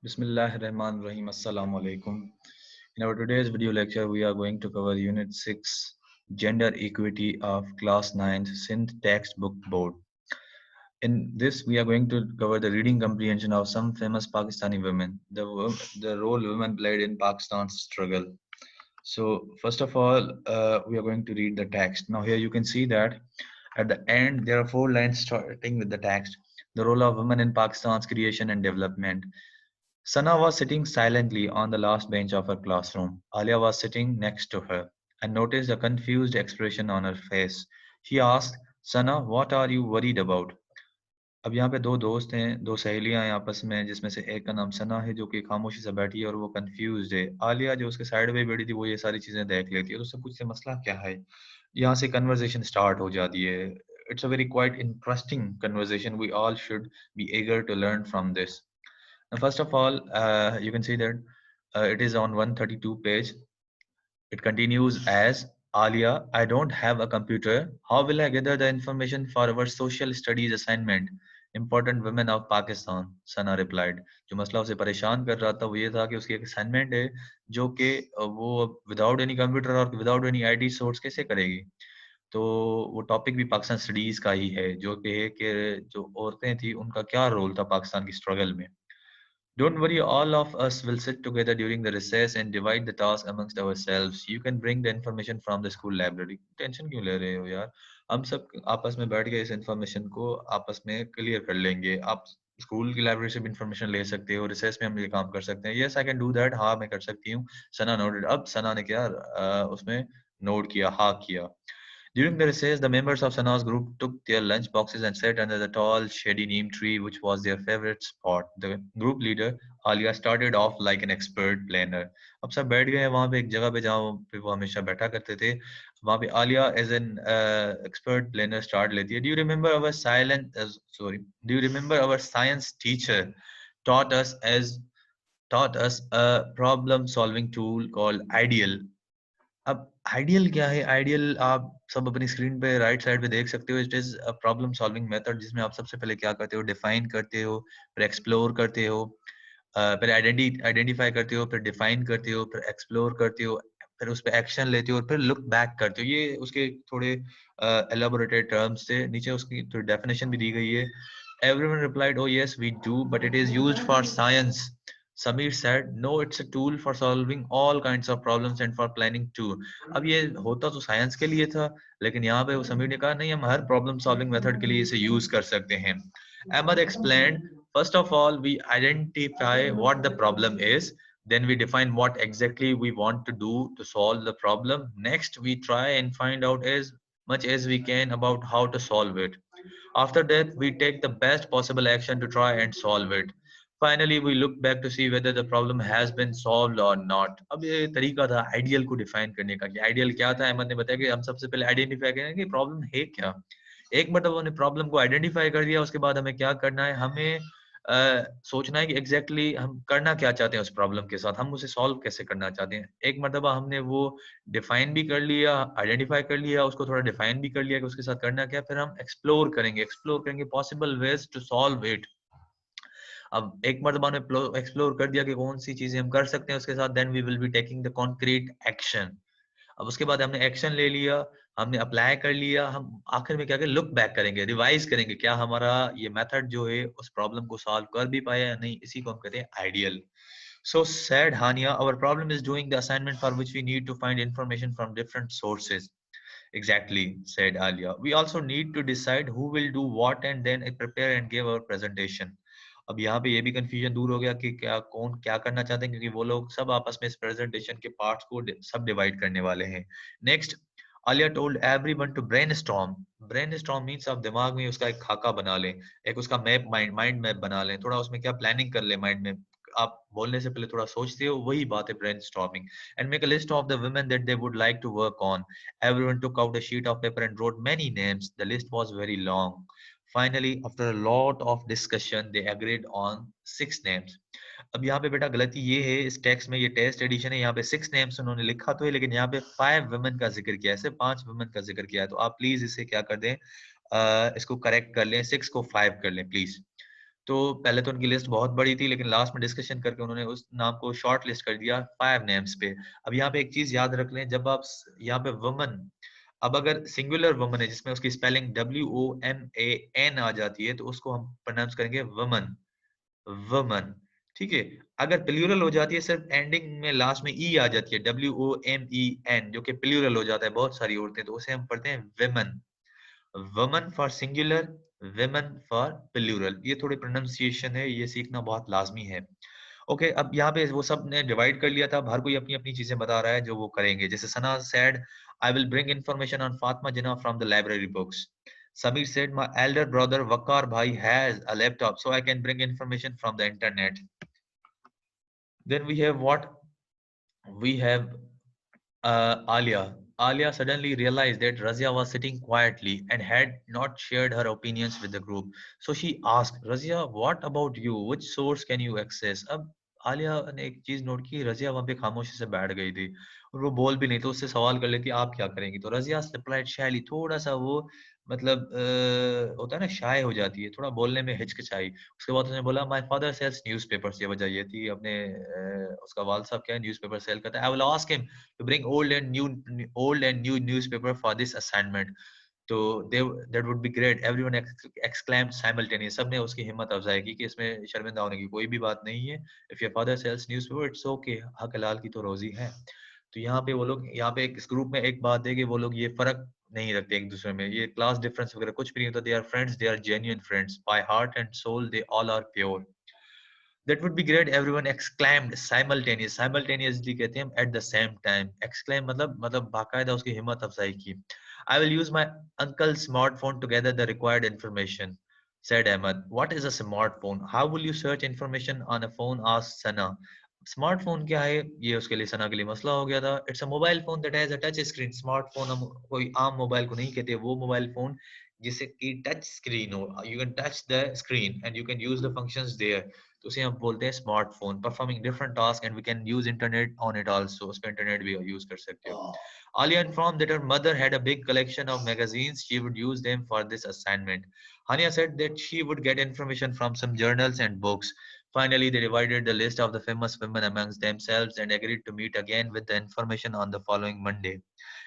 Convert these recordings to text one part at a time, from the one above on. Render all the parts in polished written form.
Bismillahirrahmanirrahim. Assalamu alaikum. In our today's video lecture, we are going to cover Unit 6, Gender Equity of Class 9 Sindh Textbook Board. In this, we are going to cover the reading comprehension of some famous Pakistani women, the role women played in Pakistan's struggle. So, first of all, we are going to read the text. Now, here you can see that at the end, there are 4 lines starting with the text. The role of women in Pakistan's creation and development. Sana was sitting silently on the last bench of her classroom. Alia was sitting next to her and noticed a confused expression on her face. She asked, Sana, what are you worried about? अब यहाँ पे 2 दोस्त हैं, 2 सहेलियां हैं आपस में, जिसमें से एक का नाम सना है जो कि खामोशी से बैठी है और वो कंफ्यूज्ड है। आलिया जो उसके साइड में बैठी थी वो ये सारी चीजें देख लेती है तो उससे पूछती है मसला क्या है। यहाँ से कन्वर्सेशन स्टार्ट हो जाती है। It's a very quite interesting conversation, we all should be eager to learn from this. Now, first of all, you can see that it is on 132 page. It continues as Alia, I don't have a computer. How will I gather the information for our social studies assignment? Important women of Pakistan, Sana replied. जो मसला उसे परेशान कर रहा था वो ये था कि उसकी एक असाइनमेंट है जो कि वो विदाउट एनी कंप्यूटर और विदाउट एनी आईटी सोर्स कैसे करेगी। तो वो टॉपिक भी पाकिस्तान स्टडीज का ही है जो कि जो औरतें थी उनका क्या रोल था पाकिस्तान की स्ट्रगल में। Don't worry, all of us will sit together during the recess and divide the task amongst ourselves. You can bring the information from the school library. Tension क्यों ले रहे हो यार? हम सब आपस में बैठ के इस इंफॉर्मेशन को आपस में क्लियर कर लेंगे। आप स्कूल की लाइब्रेरी से भी इंफॉर्मेशन ले सकते हो, रिसर्च में हम ये काम कर सकते हैं। Yes I can do that, हाँ मैं कर सकती हूँ। सना नोटेड। अब सना ने क्या उसमें नोट किया, हाँ किया। During the recess, the members of Sana's group took their lunch boxes and sat under the tall, shady neem tree, which was their favorite spot. The group leader, Alia, started off like an expert planner. अब सब बैठ गए हैं वहाँ पे एक जगह पे जहाँ पे वो हमेशा बैठा करते थे। वहाँ पे Alia as an expert planner start लेती है. Do you remember our sorry? Do you remember our science teacher taught us as taught us a problem solving tool called Ideal. अब आइडियल क्या है? आइडियल आप सब अपनी स्क्रीन पे राइट साइड पे देख सकते हो। It is a problem solving method जिसमें आप सबसे पहले क्या करते हो, डिफाइन करते हो, फिर एक्सप्लोर करते हो, फिर आइडेंटिफाई करते हो, फिर डिफाइन करते हो, फिर एक्सप्लोर करते हो, फिर उस पे एक्शन लेते हो और फिर लुक बैक करते हो। ये उसके थोड़े एलाबोरेटेड टर्म्स थे। नीचे उसकी थोड़ी डेफिनेशन भी दी गई है। Everyone replied, "Oh yes, we do, but it is used for science." Samir said, "No, it's a tool for solving all kinds of problems and for planning too." अब ये होता तो साइंस के लिए था, लेकिन यहाँ पे वो समीर ने कहा नहीं, हम हर प्रॉब्लम सॉल्विंग मेथड के लिए इसे यूज कर सकते हैं। Ahmad explained, first of all, we identify what the problem is. Then we define what exactly we want to do to solve the problem. Next, we try and find out as much as we can about how to solve it. After that, we take the best possible action to try and solve it. Finally, we look back to see whether the problem has been solved or not. अब ये तरीका था ideal को define करने का कि ideal क्या था। अहमद ने बताया कि हम सबसे पहले आइडेंटिफाई करें कि प्रॉब्लम है क्या। एक मतलब उन्होंने प्रॉब्लम को आइडेंटिफाई कर दिया, उसके बाद हमें क्या करना है, हमें सोचना है कि एग्जैक्टली हम करना क्या चाहते हैं उस प्रॉब्लम के साथ, हम उसे सॉल्व कैसे करना चाहते हैं। एक मरतबा हमने वो डिफाइन भी कर लिया, आइडेंटिफाई कर लिया, उसको थोड़ा डिफाइन भी कर लिया कि उसके साथ करना क्या, फिर हम एक्सप्लोर करेंगे possible ways to solve it. अब एक मरतबा ने एक्सप्लोर कर दिया कि कौन सी चीजें हम कर सकते हैं उसके साथ, then we will be taking the concrete action. अब उसके बाद हमने एक्शन ले लिया, हमने अप्लाई कर लिया, हम आखिर में क्या करें, लुक बैक करेंगे, रिवाइज करेंगे क्या हमारा ये मेथड जो है उस प्रॉब्लम को सॉल्व कर भी पाया या नहीं। इसी को हम कहते हैं ideal. So said Hania, our problem is doing the assignment for which we need to find information from different sources. Exactly, said Alia. We also need to decide who will do what and then prepare and give our presentation. अब यहाँ पे ये भी confusion दूर हो गया कि क्या कौन क्या करना चाहते हैं, क्योंकि वो लोग सब आपस में इस प्रेजेंटेशन के पार्ट्स को सब डिवाइड करने वाले हैं। Next, Alia told everyone to brainstorm. Brainstorm means आप दिमाग में उसका एक खाका बना लें, एक उसका मैप, माइंड मैप बना लें, थोड़ा उसमें क्या प्लानिंग कर ले माइंड में। आप बोलने से पहले थोड़ा सोचते हो, वही बात है brainstorming. And make a list of the women that they would like to work on. Everyone took out a sheet of paper and wrote many names. The list was very long. Finally, after a lot of discussion, they agreed on 6 names. अब यहाँ पे बेटा गलती ये है, इस text में, ये टेस्ट एडिशन है, यहाँ पे 6 names उन्होंने लिखा तो है, लेकिन यहाँ पे 5 women का जिक्र किया है, सिर्फ 5 women का जिक्र किया है। तो आप प्लीज इसे क्या कर दें, इसको करेक्ट कर लें, 6 को 5 कर लें प्लीज। तो पहले तो उनकी लिस्ट बहुत बड़ी थी, लेकिन लास्ट में डिस्कशन करके उन्होंने उस नाम को शॉर्ट लिस्ट कर दिया 5 नेम्स पे। अब यहाँ पे एक चीज याद रख लें, जब आप यहाँ पे वुमन, अब अगर सिंगुलर वुमन है जिसमें उसकी स्पेलिंग WOMAN आ जाती है, तो उसको हम प्रोनाउंस करेंगे वुमन, वुमन। ठीक है। अगर प्लूरल हो जाती है, सिर्फ एंडिंग में लास्ट में ई आ जाती है, WOMEN, जो कि प्लूरल हो जाता है बहुत सारी औरतें, तो उसे हम पढ़ते हैं women. Woman for singular, women for plural. ये थोड़ी प्रोनाउंसिएशन है, ये सीखना बहुत लाजमी है। ओके, अब यहाँ पे वो सब ने डिवाइड कर लिया था, हर कोई अपनी अपनी चीजें बता रहा है जो वो करेंगे। जैसे Sana said, I will bring information on Fatima Jinnah from the library books. Samir said, my elder brother Wakar Bhai has a laptop, so I can bring information from the internet. Then we have what? We have Alia. Alia suddenly realized that Razia was sitting quietly and had not shared her opinions with the group. So she asked, Razia, what about you? Which source can you access? अब आलिया ने एक चीज note की, रजिया वहां पे खामोशी से बैठ गई थी और वो बोल भी नहीं, तो उससे सवाल कर लेती आप क्या करेंगी, तो रजिया रिप्लाइड शैली, थोड़ा सा वो मतलब होता है ना, शाय हो जाती है, थोड़ा बोलने में हिचकिचाई। उसके बाद उसने बोला, माय फादर सेल्स न्यूज़पेपर्स। ये वजह ये थी, अपने उसका वाल साहब क्या है, न्यूज़पेपर सेल करता है। I will ask him to bring old and new newspaper for this assignment. तो they that would be great. Everyone exclaimed simultaneously. सबने उसकी हिम्मत अफजाई की कि इसमें शर्मिंदा होने की कोई भी बात नहीं है। If your father sells newspaper, it's okay. हक हलाल की तो रोजी है। तो यहाँ पे वो लोग, यहाँ पे इस ग्रुप में एक बात है कि वो लोग ये फर्क नहीं रखते एक दूसरे में, ये क्लास डिफरेंस वगैरह कुछ भी नहीं होता। They are friends, they are genuine friends. By heart and soul, they all are pure. That would be great. Everyone exclaimed simultaneous. Simultaneously कहते हैं हम at the same time. Exclaim मतलब बाकायदा उसकी हिम्मत अफजाई की. I will use my uncle's smartphone to gather the required information, said Ahmed. What is a smartphone? How will you search information on a phone? Asked Sana. Smartphone क्या है, ये उसके लिए, सना के लिए मसला हो गया था। It's a mobile phone that has a touch screen. Smartphone हम कोई आम मोबाइल को नहीं कहते, वो मोबाइल फोन जिसे की टच स्क्रीन हो, you can touch the screen and you can use the functions there, तो उसे हम बोलते हैं smartphone. Performing different task and we can use internet on it also, उस पे इंटरनेट भी यूज कर सकते हो। Alia informed that her mother had a big collection of magazines. She would use them for this assignment. Hania said that she would get information from some journals and books. Finally, they divided the list of the famous women amongst themselves and agreed to meet again with the information on the following Monday.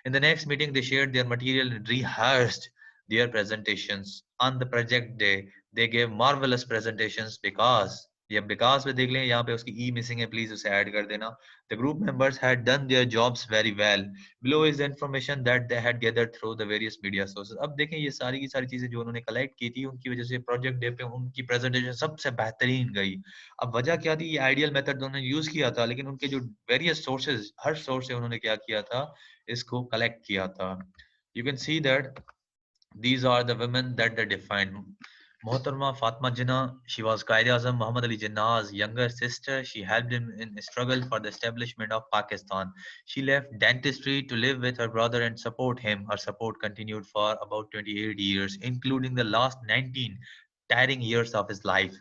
In the next meeting, they shared their material and rehearsed their presentations. On the project day, they gave marvelous presentations because, ये विकास पे देख लें, यहाँ पे उसकी ई missing है, please उसे add कर देना. The group members had done their jobs very well. Below is the information that they had gathered through the various media sources. अब देखें ये सारी की सारी चीजें जो उन्होंने कलेक्ट की थी, उनकी वजह से प्रोजेक्ट डे पे उनकी प्रेजेंटेशन सबसे बेहतरीन गई. अब वजह क्या थी, ये आइडियल मेथड उन्होंने यूज किया था, लेकिन उनके जो वेरियस सोर्सेज, हर सोर्स से उन्होंने क्या किया था, इसको कलेक्ट किया था. You can see that these are the women that they defined. Mohtharma Fatma Jinnah, she was Quaid-e-Azam Muhammad Ali Jinnah's younger sister. She helped him in a struggle for the establishment of Pakistan. She left dentistry to live with her brother and support him. Her support continued for about 28 years, including the last 19 tiring years of his life.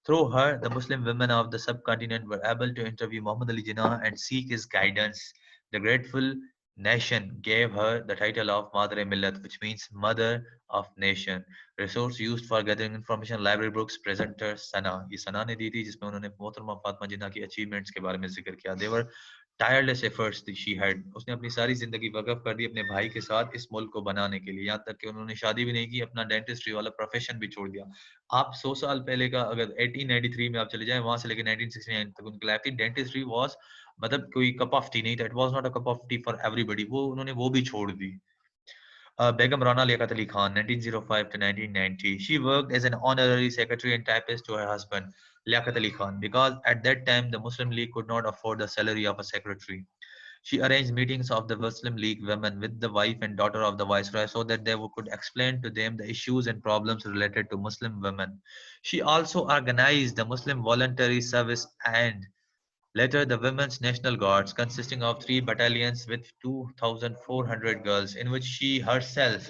Through her, the Muslim women of the subcontinent were able to interview Muhammad Ali Jinnah and seek his guidance. The grateful nation gave her the title of Madre Millat, which means Mother of Nation. Resource used for gathering information, library books, presenter Sana. ये सना ने दी थी, जिसमें उन्होंने मोहतरमा फातिमा जिन्ना की achievements के बारे में जिक्र किया. देवर टायरलेस एफर्ट्स शी हैड. उसने अपनी सारी जिंदगी वक़्फ़ कर दी अपने भाई के साथ इस मुल्क को बनाने के लिए, यहाँ तक कि उन्होंने शादी भी नहीं की, अपना डेंटिस्ट्री वाला प्रोफेशन भी छोड़ दिया. आप 100 साल पहले का, अगर 1893 में आप चले जाएं, वहां से लेकर 1969 तक उनकी लाइफ थी. डेंटिस्ट्री वाज मतलब कोई कप ऑफ टी नहीं था. It was not a cup of T for everybody. वो उन्होंने वो भी छोड़ दी. Begum Rana Liaquat Ali Khan, 1905 to 1990. She worked as an honorary secretary and typist to her husband, Liaquat Ali Khan, because at that time the Muslim League could not afford the salary of a secretary. She arranged meetings of the Muslim League women with the wife and daughter of the viceroy so that they could explain to them the issues and problems related to Muslim women. She also organized the Muslim Voluntary Service and later the Women's National Guards, consisting of 3 battalions with 2,400 girls, in which she herself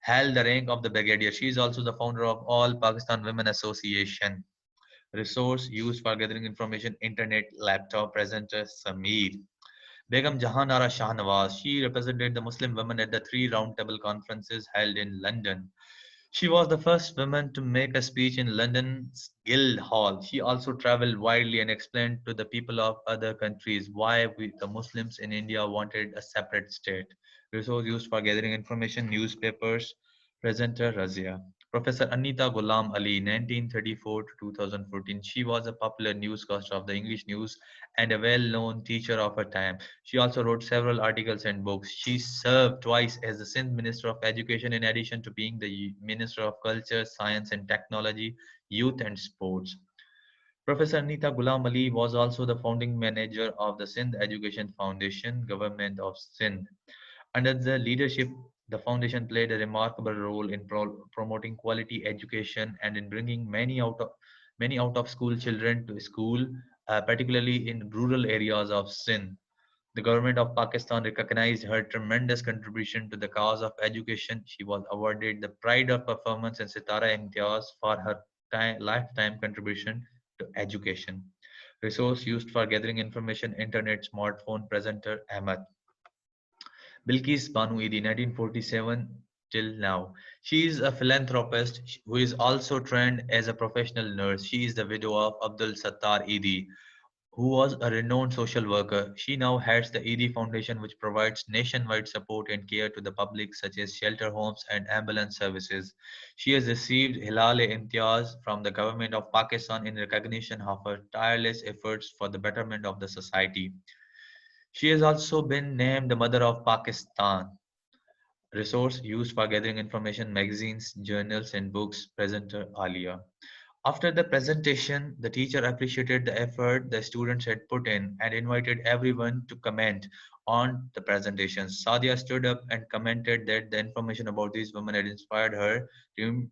held the rank of the brigadier. She is also the founder of All Pakistan Women Association. Resource used for gathering information, internet, laptop, presenter, Sameer. Begum Jahan Ara Shahnawaz. She represented the Muslim women at the three roundtable conferences held in London. She was the first woman to make a speech in London's Guildhall. She also traveled widely and explained to the people of other countries why the Muslims in India wanted a separate state. Resource used for gathering information, newspapers, presenter Razia. Professor Anita Ghulam Ali, 1934 to 2014. She was a popular newscaster of the English news and a well-known teacher of her time. She also wrote several articles and books. She served twice as the Sindh Minister of Education in addition to being the Minister of Culture, Science and Technology, Youth and Sports. Professor Anita Ghulam Ali was also the founding manager of the Sindh Education Foundation, Government of Sindh. Under the leadership, the foundation played a remarkable role in promoting quality education and in bringing many out of school children to school, particularly in rural areas of Sindh. The government of Pakistan recognized her tremendous contribution to the cause of education. She was awarded the Pride of Performance and Sitara Imtiaz for her lifetime contribution to education. Resource used for gathering information, internet, smartphone, presenter, Ahmad. Bilkis Banu Idi, 1947 till now. She is a philanthropist who is also trained as a professional nurse. She is the widow of Abdul Sattar Idi, who was a renowned social worker. She now heads the ED Foundation, which provides nationwide support and care to the public, such as shelter homes and ambulance services. She has received Hilal-e-Imtiaz from the government of Pakistan in recognition of her tireless efforts for the betterment of the society. She has also been named the Mother of Pakistan. Resource used for gathering information, magazines, journals, and books. Presenter Alia. After the presentation, the teacher appreciated the effort the students had put in and invited everyone to comment on the presentation. Sadia stood up and commented that the information about these women had inspired her to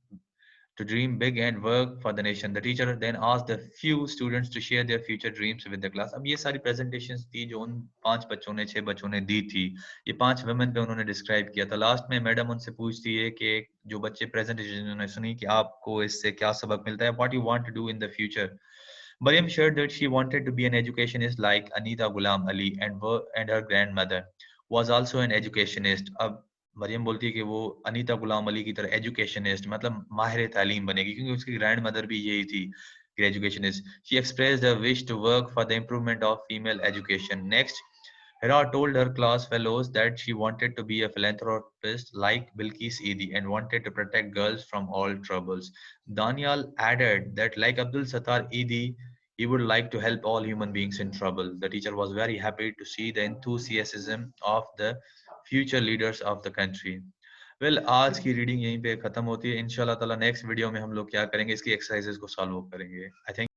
to dream big and work for the nation. The teacher then asked the few students to share their future dreams with the class. अब ये सारी presentations थी जो उन पांच बच्चों ने छह बच्चों ने दी थी. ये पांच women पे उन्होंने describe किया था. लास्ट में मैडम उनसे पूछती है कि जो बच्चे presentation उन्होंने सुनी कि आपको इससे क्या सबक मिलता है, what you want to do in the future. Mariam shared that she wanted to be an educationist like Anita Ghulam Ali and her grandmother was also an educationist. अब मरियम बोलती है कि वो अनीता गुलाम अली की तरह एजुकेशनिस्ट मतलब माहिर तालीम बनेगी क्योंकि उसकी ग्रैंड मदर भी यही थी educationist. She expressed a wish to work for the improvement of female education. Next, Hera told her class fellows that she wanted to be a philanthropist like Bilkis Idi and wanted to protect girls from all troubles. Daniel added that like Abdul Sattar Idi, he would like to help all human beings in trouble. The teacher was very happy to see the enthusiasm of the future leaders of the country. Well, आज की reading यहीं पे खत्म होती है. इंशाल्लाह ताला next video में हम लोग क्या करेंगे इसकी एक्सरसाइजेस को सॉल्व करेंगे. I think